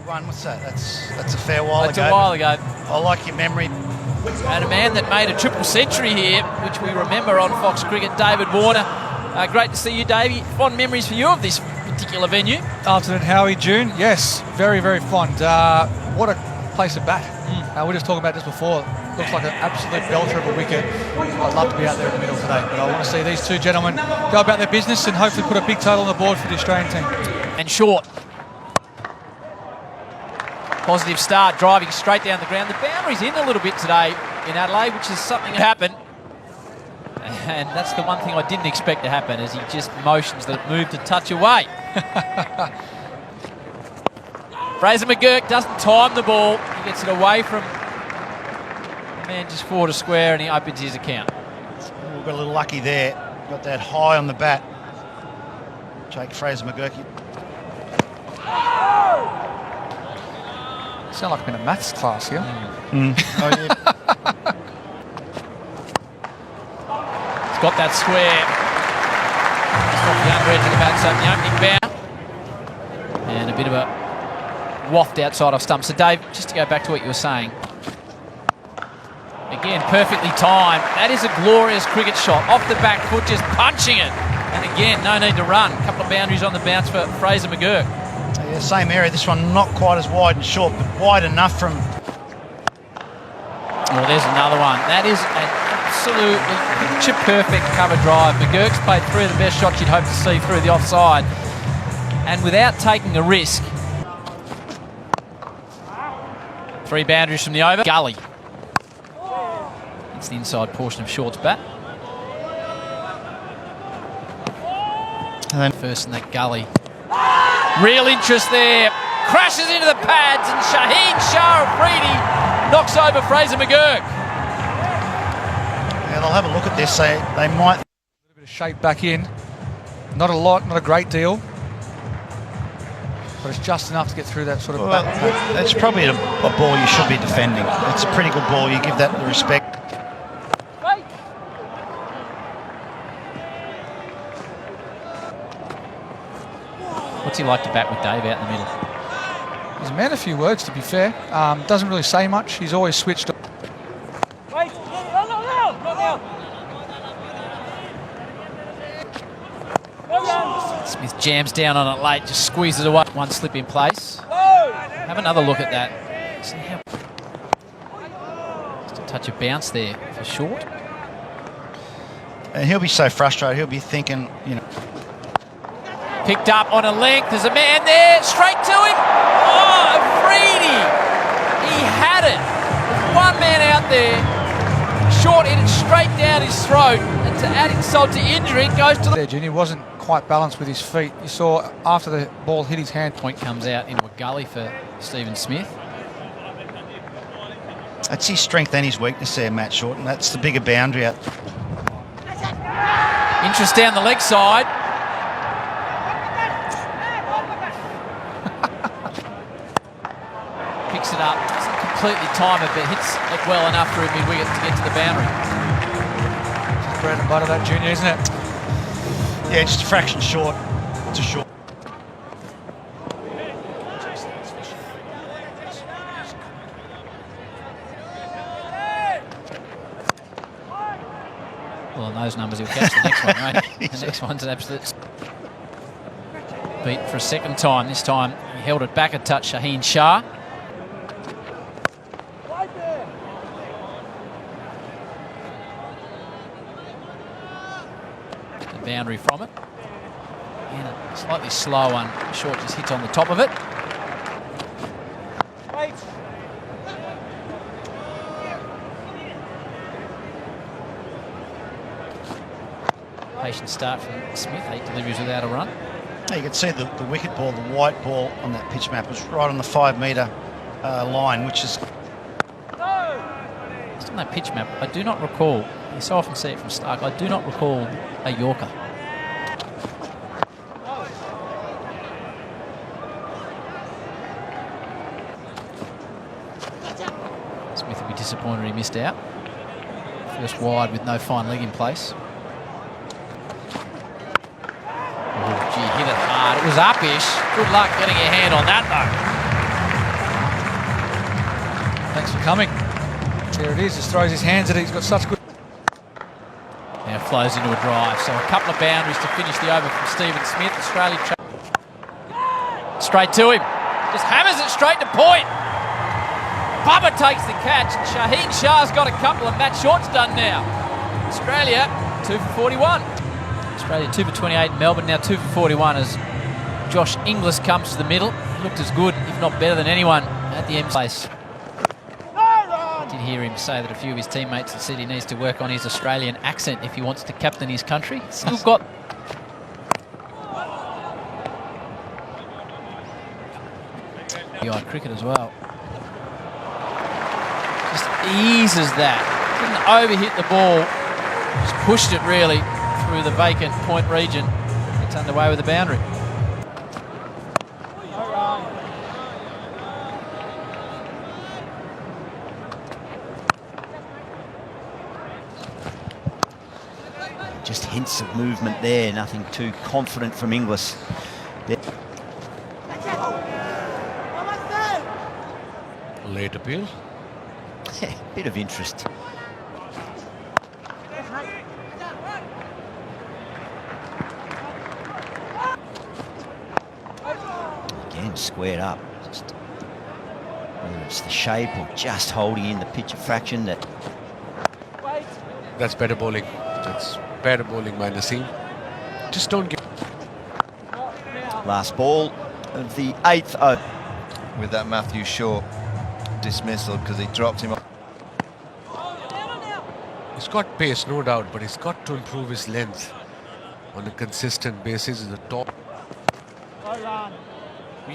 91, what's that? That's a fair while ago. That's a while ago. I like your memory. And a man that made a triple century here, which we remember on Fox Cricket, David Warner. Great to see you, Davey. Fond memories for you of this particular venue? Afternoon, Howie, June. Yes, very, very fond. What a place to bat. We were just talking about this before. Looks like an absolute belter of a wicket. I'd love to be out there in the middle today, but I want to see these two gentlemen go about their business and hopefully put a big total on the board for the Australian team. And short. Positive start, driving straight down the ground. The boundary's in a little bit today in Adelaide, which is something that happened. And that's the one thing I didn't expect to happen, as he just motions that it moved a touch away. Fraser McGurk doesn't time the ball. He gets it away from the man just forward a square, and he opens his account. We got a little lucky there. Got that high on the bat. Jake Fraser McGurk. Sound like I'm in a maths class here. Oh, yeah. He's got that square. Just off the under edge of the bat, so the opening bound. And a bit of a waft outside off stump. So, Dave, just to go back to what you were saying. Again, perfectly timed. That is a glorious cricket shot. Off the back foot, just punching it. And again, no need to run. A couple of boundaries on the bounce for Fraser McGurk. Yeah, same area. This one not quite as wide and short, but wide enough from... Oh, there's another one. That is an absolutely picture-perfect cover drive. McGurk's played three of the best shots you'd hope to see through the offside. And without taking a risk. Three boundaries from the over. Gully. It's the inside portion of Short's bat. And then first in that gully. Real interest there. Crashes into the pads, and Shaheen Shah Afridi knocks over Fraser McGurk. Yeah, they'll have a look at this. They might... A little bit of shape back in. Not a lot, not a great deal. But it's just enough to get through that sort of Well, back. that's probably a ball you should be defending. It's a pretty good ball. You give that the respect. What's he like to bat with Dave out in the middle? He's a man of a few words, to be fair. Doesn't really say much. He's always switched. Smith jams down on it late, just squeezes away. One slip in place. Have another look at that. See how... Just a touch of bounce there for Short. And he'll be so frustrated. He'll be thinking, you know... Picked up on a length. There's a man there. Straight to him. Oh, Afridi. He had it. One man out there. Short hit it straight down his throat. And to add insult to injury, it goes to the... There, He wasn't quite balanced with his feet. You saw after the ball hit his hand. Point comes out into a gully for Stephen Smith. That's his strength and his weakness there, Matt Short. And that's the bigger boundary out. Interest down the leg side. Picks it up, doesn't completely time it, but hits it well enough through mid-wicket to get to the boundary. It's bread and butter, that Junior, isn't it? Yeah, just a fraction short. It's a short. Well, on those numbers, he'll catch the next one, right? The next one's an absolute beat for a second time. This time, he held it back a touch, Shaheen Shah. Boundary from it. And a slightly slow one. Short just hits on the top of it. Patient start from Smith. 8 deliveries without a run. You can see the wicket ball, the white ball on that pitch map was right on the 5 metre line, which is... Just on that pitch map, I do not recall, you so often see it from Stark, I do not recall a Yorker. Smith will be disappointed he missed out. First wide with no fine leg in place. Oh, gee, hit it hard. It was up-ish. Good luck getting your hand on that, though. coming. There it is, just throws his hands at it. He's got such good... Now flows into a drive. So a couple of boundaries to finish the over from Stephen Smith. Australia straight to him. Just hammers it straight to point. Bubba takes the catch. Shaheen Shah's got a couple and Matt Short's done now. Australia 2 for 41. Australia 2 for 28. Melbourne now 2 for 41 as Josh Inglis comes to the middle. He looked as good, if not better than anyone at the M place. I did hear him say that a few of his teammates had said he needs to work on his Australian accent if he wants to captain his country. Still got... cricket as well. Just eases that. Didn't overhit the ball. Just pushed it really through the vacant point region. It's underway with the boundary. Just hints of movement there, nothing too confident from Inglis. Late appeal. Bit of interest. Again, squared up. Just, whether it's the shape or just holding in the pitch of fraction that... That's better bowling. That's better bowling by Naseem. Just don't give... Last ball of the 8th over. With that Matthew Shaw dismissal because he dropped him off. He's got pace, no doubt, but he's got to improve his length on a consistent basis at the top. We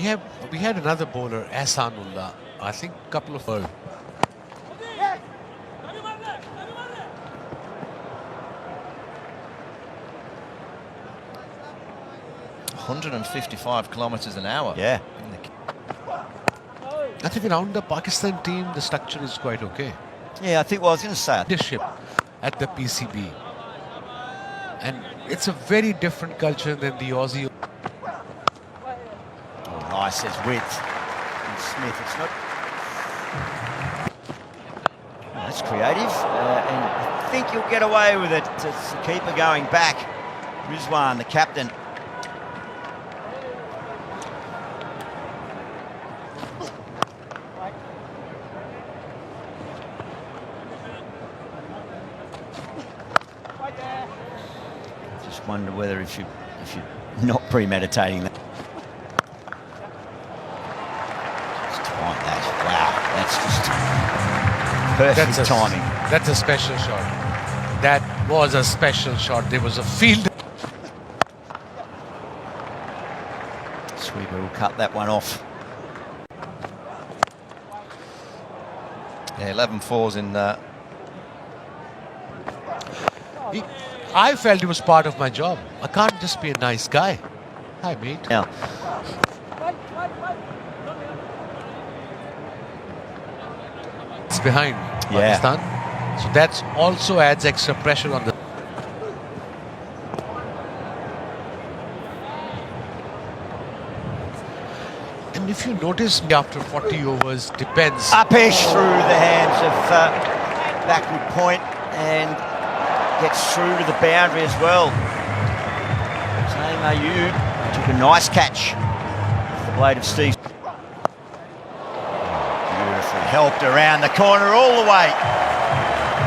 had another bowler, Ahsanullah, I think a couple of... 155 kilometres an hour. Yeah. I think around the Pakistan team, the structure is quite okay. Yeah, I think, well, I was going to say... Leadership at the PCB. And it's a very different culture than the Aussie. Oh, nice as width. And Smith, it's not... Oh, that's creative. And I think you'll get away with it. It's the keeper going back. Rizwan, the captain. Just wonder whether if you're not premeditating that. Just time that. Wow, that's just perfect timing. That's a special shot. That was a special shot. There was a field. Sweeper will cut that one off. Yeah, 11 fours in that. I felt it was part of my job. I can't just be a nice guy. Hi, mate. Now, it's behind Pakistan. So that also adds extra pressure on the... And if you notice, after 40 overs, depends. Upish through the hands of backward point and gets through to the boundary as well. Same Ayub took a nice catch. The blade of Steve. Beautifully helped around the corner all the way.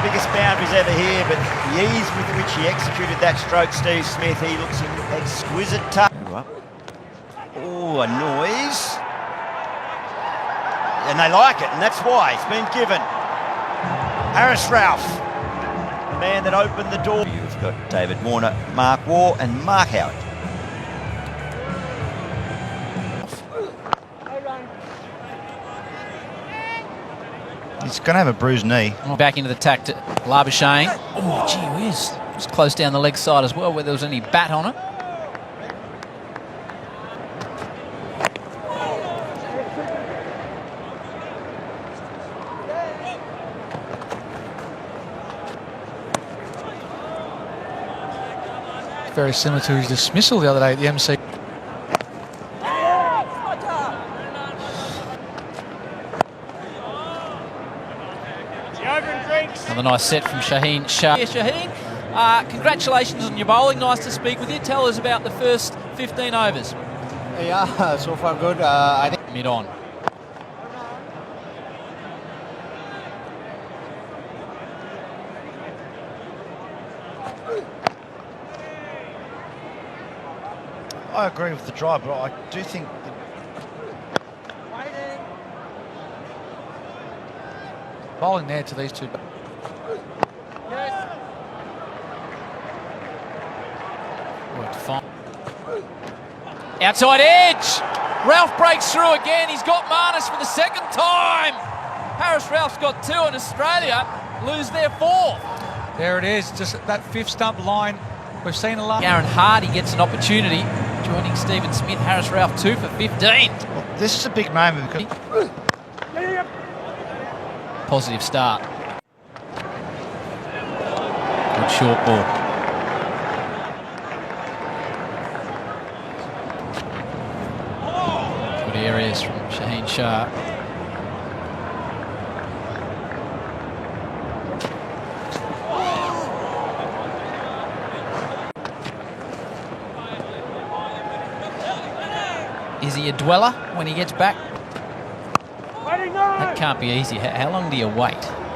Biggest boundaries ever here, but the ease with which he executed that stroke, Steve Smith, he looks in exquisite touch. Oh, a noise. And they like it, and that's why it's been given. Haris Rauf, the man that opened the door. You've got David Warner, Mark Waugh, and Mark Howard. He's going to have a bruised knee. Back into the tack to Labuschagne. Oh, gee whiz. It was close down the leg side as well, where there was any bat on it. Very similar to his dismissal the other day at the MC. Another nice set from Shaheen Shah. Yeah, Shaheen, congratulations on your bowling. Nice to speak with you. Tell us about the first 15 overs. Yeah, so far good. I think Mid-on. I agree with the drive, but I do think Bowling there to these two. Worked fine. Outside edge. Ralph breaks through again. He's got Marnus for the second time. Harris Ralph's got 2 and Australia lose their 4th. There it is, just that fifth stump line. We've seen a lot. Aaron Hardy gets an opportunity, joining Stephen Smith. Harris Ralph 2 for 15. well, this is a big moment because Positive start. Good short ball. Good areas from Shaheen Shah. Is he a dweller when he gets back? That can't be easy. How long do you wait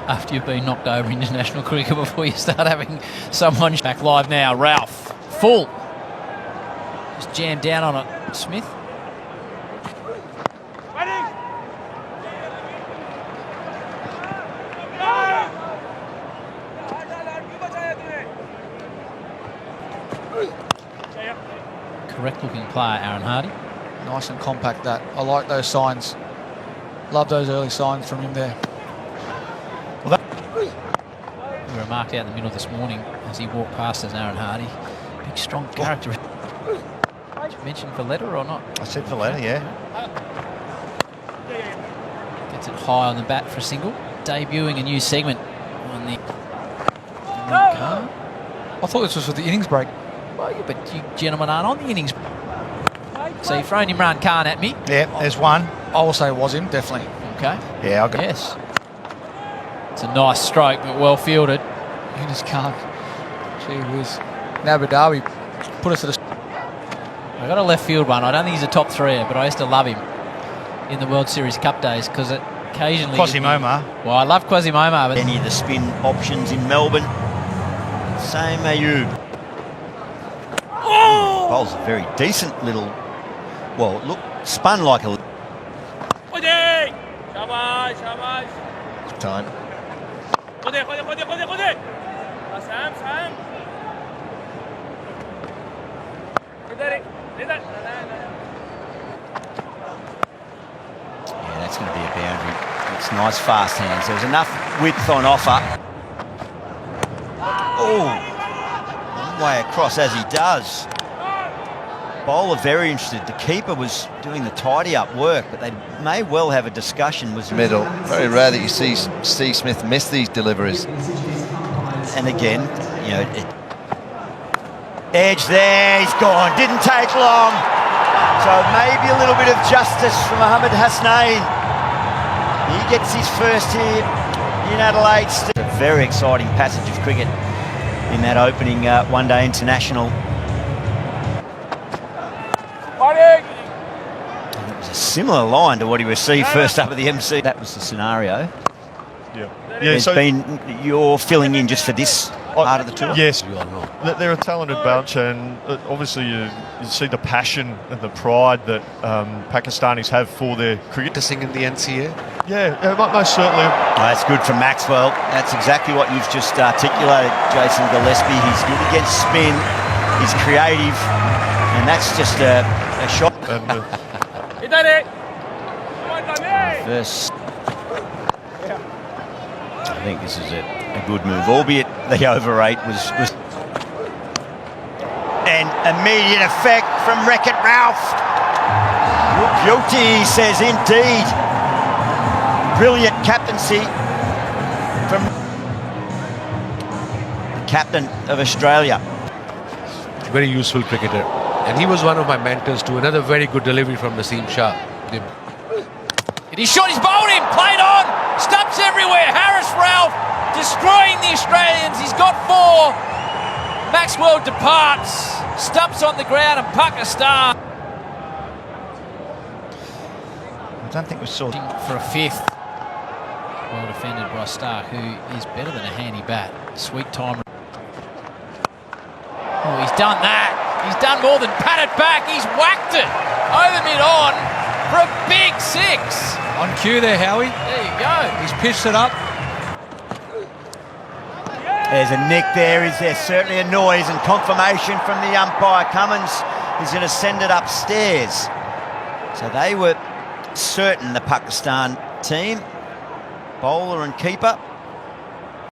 after you've been knocked over in international cricket before you start having someone back live now? Ralph, full. Just jammed down on it. Smith. Correct looking player, Aaron Hardy. Nice and compact that. I like those signs. Love those early signs from him there. We were marked out in the middle this morning as he walked past as Aaron Hardy. Big, strong character. Did you mention Valletta or not? I said Valletta, yeah. Gets it high on the bat for a single. Debuting a new segment on the... I thought this was for the innings break. Well, yeah, but you gentlemen aren't on the innings. So you've thrown Imran Khan at me. Yeah, there's one. I will say it was him, definitely. Okay. Yeah, I'll go. Yes. It's a nice stroke, but well fielded. Eunice Khan. Gee whiz. Now Badawi put us at a... I got a left field one. I don't think he's a top threer, but I used to love him in the World Series Cup days because it occasionally... Quasimodo. Well, I love Quasimodo, but... Any of the spin options in Melbourne. Same Ayub. Bowls a very decent little... Well, look, spun like a... Time. Yeah, that's going to be a boundary. It's nice fast hands. There was enough width on offer. Oh, long way across as he does. Bowler very interested. The keeper was doing the tidy up work, but they may well have a discussion. Was Middle. Very rare that you see Steve Smith miss these deliveries. and again, you know, edge there. He's gone. Didn't take long. So maybe a little bit of justice from Mohamed Hasnain. He gets his first here in Adelaide. A very exciting passage of cricket in that opening one-day international. And it was a similar line to what he received first up at the MC. That was the scenario. Yeah, so you're filling in just for this part of the tour? Yes, they're a talented bunch, and obviously you see the passion and the pride that Pakistanis have for their cricket. To sing in the NCA. Yeah, most certainly. Oh, that's good from Maxwell. That's exactly what you've just articulated, Jason Gillespie. He's good against spin, he's creative, and that's just a shot. And, First, I think this is a good move, albeit the over 8 was and immediate effect from Wreck-It Ralph. Beauty, says indeed. Brilliant captaincy from the captain of Australia. Very useful cricketer. And he was one of my mentors too. Another very good delivery from Naseem Shah. It And he shot, he's bowled him, played on, stumps everywhere. Harris Ralph destroying the Australians. He's got 4. Maxwell departs, stumps on the ground, and Pakistan. I don't think we saw. For a 5th. Well defended by Stark, who is better than a handy bat. Sweet time. Oh, he's done that. He's done more than pat it back. He's whacked it over mid-on for a big 6. On cue there, Howie. There you go. He's pitched it up. There's a nick there. Is there certainly a noise and confirmation from the umpire? Cummins is going to send it upstairs. So they were certain, the Pakistan team, bowler and keeper,